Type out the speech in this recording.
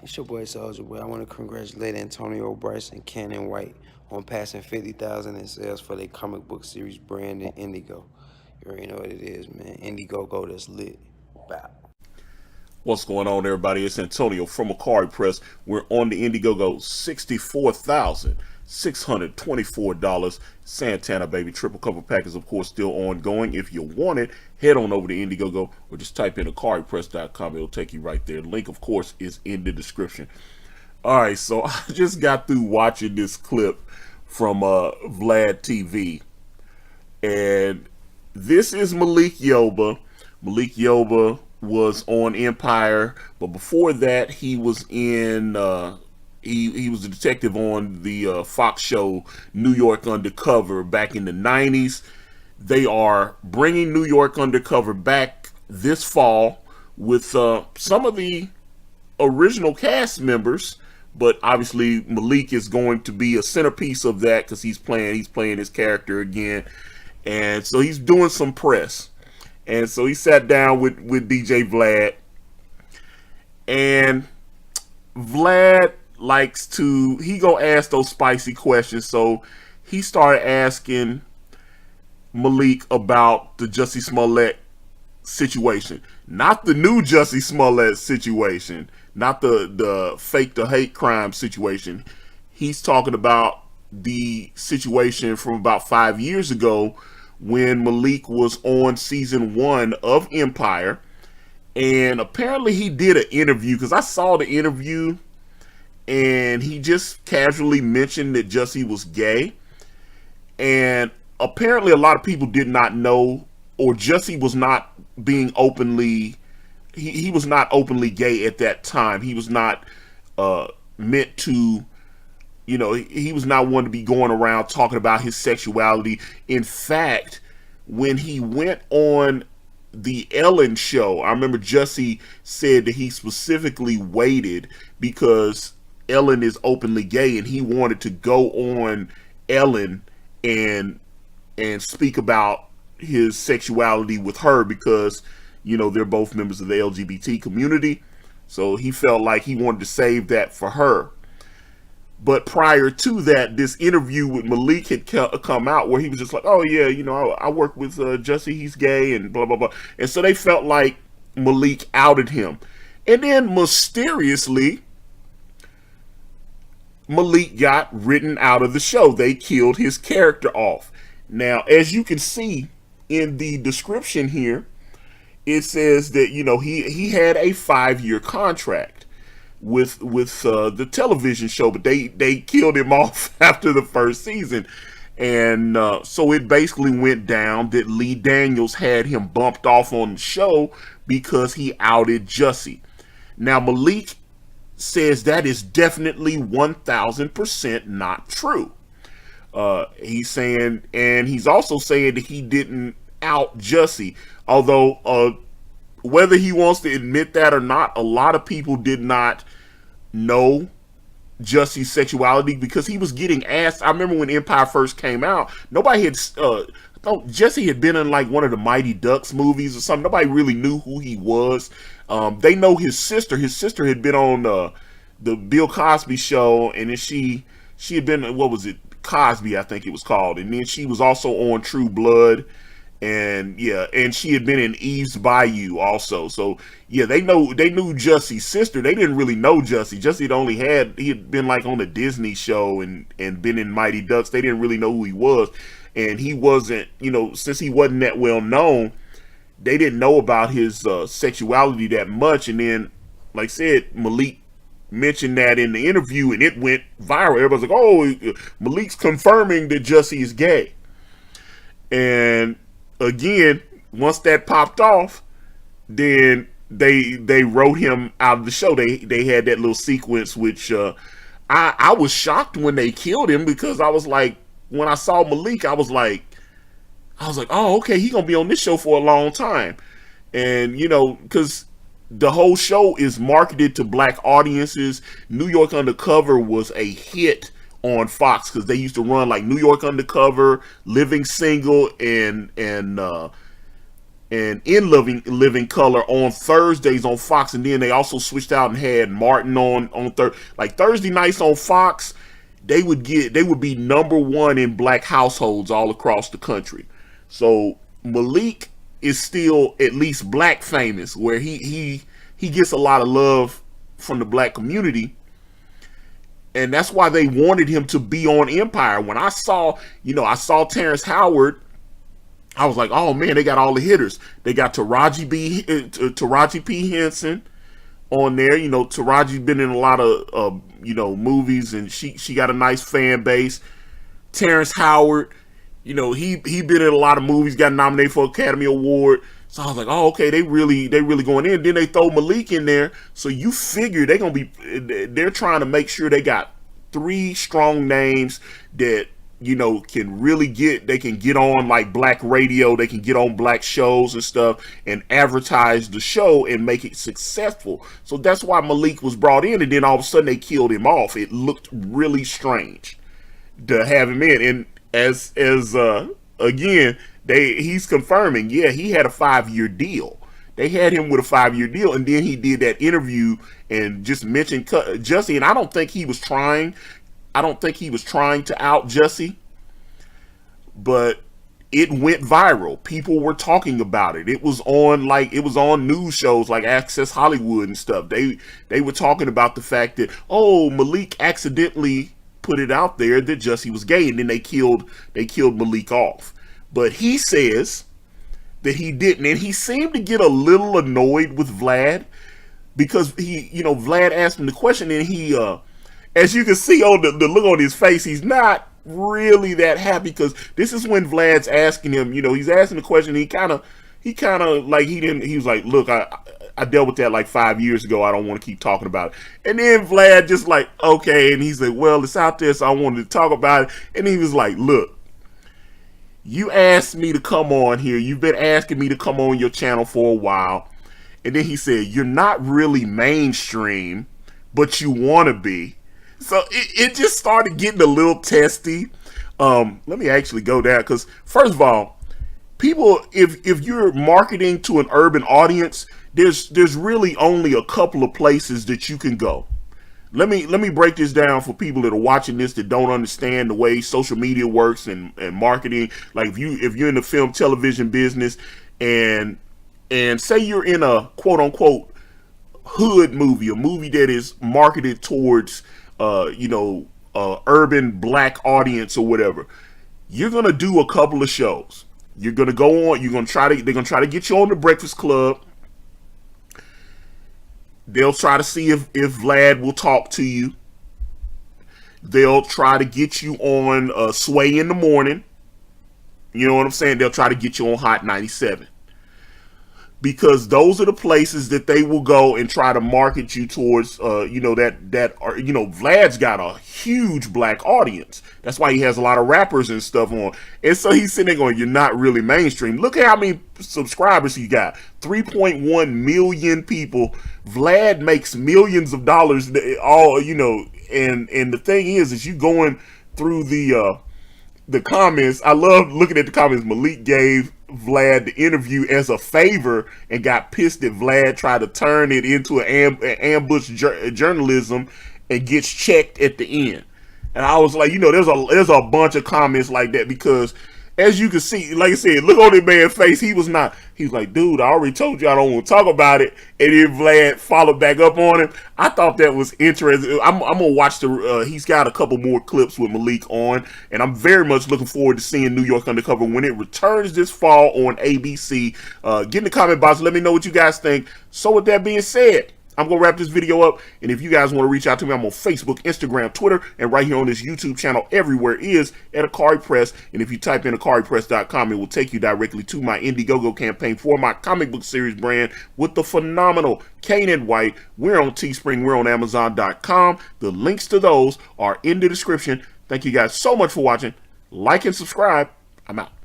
It's your boy Soldier Boy. I want to congratulate Antonio Bryce and Cannon White on passing 50,000 in sales for their comic book series brand Indigo. You already know what it is, man. Indigo Go that's lit. Bow. What's going on, everybody? It's Antonio from Ikari Press. We're on the Indiegogo, $64,624. Santana, baby. Triple cover package, of course, still ongoing. If you want it, head on over to Indiegogo or just type in IkariPress.com. It'll take you right there. The link, of course, is in the description. All right, so I just got through watching this clip from Vlad TV. And this is Malik Yoba. Malik Yoba was on Empire, but before that, he was in. He was a detective on the Fox show New York Undercover back in the '90s. They are bringing New York Undercover back this fall with some of the original cast members, but obviously Malik is going to be a centerpiece of that because he's playing his character again, and so he's doing some press. And so he sat down with DJ Vlad, and Vlad he gonna ask those spicy questions. So he started asking Malik about the Jussie Smollett situation, not the new Jussie Smollett situation, not the fake to hate crime situation. He's talking about the situation from about 5 years ago when Malik was on season 1 of Empire, and apparently he did an interview because I saw the interview, and he just casually mentioned that Jussie was gay, and apparently a lot of people did not know, or Jussie was not being openly he was not openly gay at that time. He was not meant to, he was not one to be going around talking about his sexuality. In fact, when he went on the Ellen show, I remember Jussie said that he specifically waited because Ellen is openly gay, and he wanted to go on Ellen and speak about his sexuality with her because they're both members of the LGBT community. So he felt like he wanted to save that for her. But prior to that, this interview with Malik had come out where he was just like, "Oh yeah, I work with Jussie. He's gay and blah blah blah." And so they felt like Malik outed him, and then mysteriously, Malik got written out of the show. They killed his character off. Now, as you can see in the description here, it says that he had a 5-year contract with the television show, but they killed him off after the first season, and so it basically went down that Lee Daniels had him bumped off on the show because he outed Jussie. Now Malik says that is definitely 1,000% not true. He's saying, and he's also saying that he didn't out Jussie, although whether he wants to admit that or not, a lot of people did not know Jussie's sexuality because he was getting asked. I remember when Empire first came out, nobody had Jussie had been in like one of the Mighty Ducks movies or something. Nobody really knew who he was. They know his sister. His sister had been on the Bill Cosby show, and then she had been, what was it, Cosby, I think it was called, and then she was also on True Blood, and yeah, and she had been in Eve's Bayou also. So yeah, they knew Jussie's sister. They didn't really know Jussie. He had been like on a Disney show and been in Mighty Ducks. They didn't really know who he was, and he wasn't, since he wasn't that well known, they didn't know about his sexuality that much. And then, like I said, Malik mentioned that in the interview, and it went viral. Everybody's like, "Oh, Malik's confirming that Jussie is gay." And again, once that popped off, then they wrote him out of the show. They had that little sequence, which I was shocked when they killed him, because I was like, when I saw Malik, I was like, "Oh, okay, he's gonna be on this show for a long time," and because the whole show is marketed to black audiences. New York Undercover was a hit on Fox because they used to run like New York Undercover, Living Single, and and In Living Color on Thursdays on Fox, and then they also switched out and had Martin on Thursday nights on Fox. They would be number one in black households all across the country. So Malik is still at least black famous, where he gets a lot of love from the black community. And that's why they wanted him to be on Empire. When I saw Terrence Howard, I was like, oh man, they got all the hitters. They got Taraji P. Henson on there. You know, Taraji's been in a lot of movies, and she got a nice fan base. Terrence Howard, you know, he been in a lot of movies, got nominated for Academy Award. So I was like, oh, okay, they really going in. Then they throw Malik in there. So you figure they're trying to make sure they got 3 strong names that, you know, can get on like black radio, they can get on black shows and stuff and advertise the show and make it successful. So that's why Malik was brought in, and then all of a sudden they killed him off. It looked really strange to have him in. And as again, he's confirming, yeah, he had a 5-year deal. They had him with a 5-year deal, and then he did that interview and just mentioned Jussie, and I don't think he was trying to out Jussie, but it went viral. People were talking about it. It was on news shows like Access Hollywood and stuff. They were talking about the fact that, oh, Malik accidentally put it out there that Jussie was gay, and then they killed Malik off. But he says that he didn't, and he seemed to get a little annoyed with Vlad, because Vlad asked him the question, and he as you can see on the look on his face, he's not really that happy, because this is when Vlad's asking him, he's asking the question, he kind of like he was like, look, I dealt with that like 5 years ago, I don't want to keep talking about it. And then Vlad just like, okay, and he's like, well, it's out there, so I wanted to talk about it. And he was like, look, you asked me to come on here, you've been asking me to come on your channel for a while. And then he said, you're not really mainstream, but you want to be. So it just started getting a little testy. Let me actually go down, because first of all, people, if you're marketing to an urban audience, there's really only a couple of places that you can go. Let me break this down for people that are watching this that don't understand the way social media works and marketing. Like if you're in the film television business, and say you're in a quote unquote hood movie, a movie that is marketed towards urban black audience or whatever, you're gonna do a couple of shows. You're gonna go on. They're gonna try to get you on the Breakfast Club. They'll try to see if Vlad will talk to you. They'll try to get you on Sway in the Morning. You know what I'm saying? They'll try to get you on Hot 97. Because those are the places that they will go and try to market you towards, Vlad's got a huge black audience. That's why he has a lot of rappers and stuff on. And so he's sitting there going, you're not really mainstream. Look at how many subscribers he got. 3.1 million people. Vlad makes millions of dollars, and the thing is you going through the comments. I love looking at the comments. Malik gave Vlad the interview as a favor and got pissed that Vlad tried to turn it into an ambush journalism and gets checked at the end. And I was like, there's a bunch of comments like that, because as you can see, like I said, look on that man's face. He was like, dude, I already told you I don't want to talk about it. And then Vlad followed back up on him. I thought that was interesting. I'm going to watch he's got a couple more clips with Malik on, and I'm very much looking forward to seeing New York Undercover when it returns this fall on ABC. Get in the comment box. Let me know what you guys think. So with that being said, I'm going to wrap this video up, and if you guys want to reach out to me, I'm on Facebook, Instagram, Twitter, and right here on this YouTube channel. Everywhere is at Ikari Press, and if you type in IkariPress.com, it will take you directly to my Indiegogo campaign for my comic book series brand with the phenomenal Kanan White. We're on Teespring, we're on Amazon.com. The links to those are in the description. Thank you guys so much for watching. Like and subscribe. I'm out.